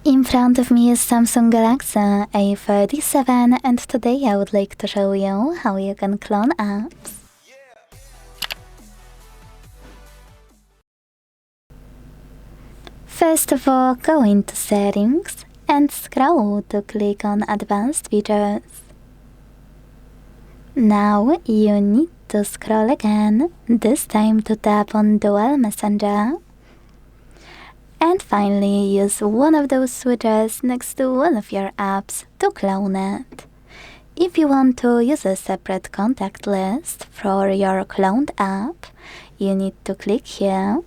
In front of me is Samsung Galaxy A37 and today I would like to show you how you can clone apps. First of all, go into Settings and scroll to click on Advanced Features. Now you need to scroll again, this time to tap on Dual Messenger. And finally, use one of those switches next to one of your apps to clone it. If you want to use a separate contact list for your cloned app, you need to click here.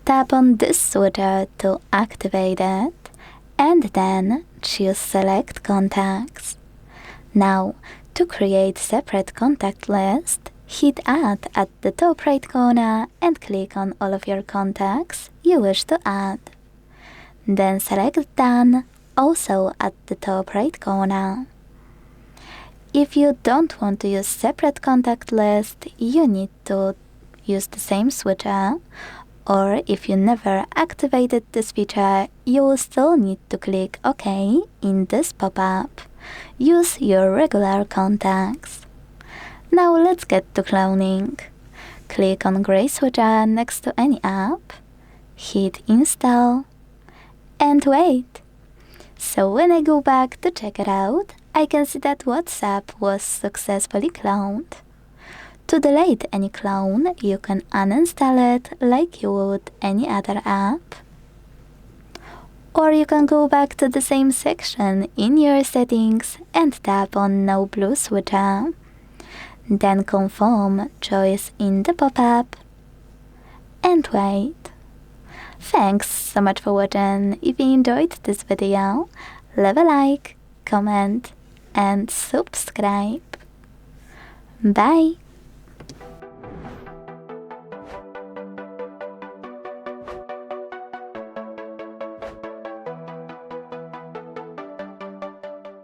Tap on this switcher to activate it, and then choose Select Contacts. Now, to create separate contact list, hit Add at the top right corner and click on all of your contacts you wish to add. Then select Done, also at the top right corner. If you don't want to use separate contact list, you need to use the same switcher, or if you never activated this feature, you will still need to click OK in this pop-up. Use your regular contacts. Now let's get to cloning. Click on gray switcher next to any app, hit Install, and wait. So when I go back to check it out, I can see that WhatsApp was successfully cloned. To delete any clone, you can uninstall it like you would any other app. Or you can go back to the same section in your settings and tap on No Blue switcher. Then confirm choice in the pop-up and wait. Thanks so much for watching. If you enjoyed this video, leave a like, comment and subscribe. Bye!